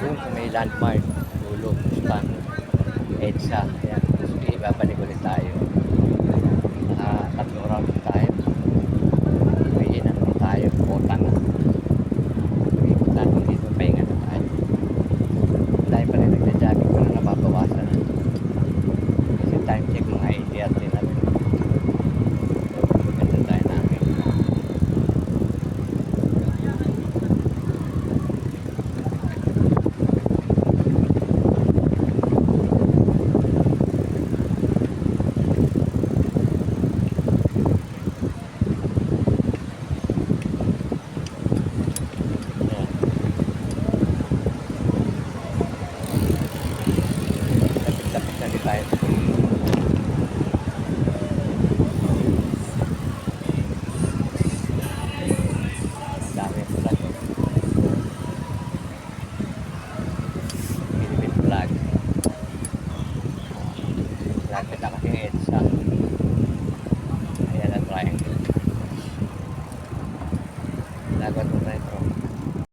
Doon sa may landmark, dulo, Mustang, EDSA. Ayan, sige, babalik ulit tayo. Tatlong round tayo. Uwiin na naman tayo, potang na. Ikot natin dito, pahinga na tayo. Dahil pa rin nagja-jogging ko na nababawasan na. Kasi time check mga 80 at din natin. Ganda tayo namin. Lapit na din tayo. Dami pala. Philippine flag. Lapit na kasi EDSA.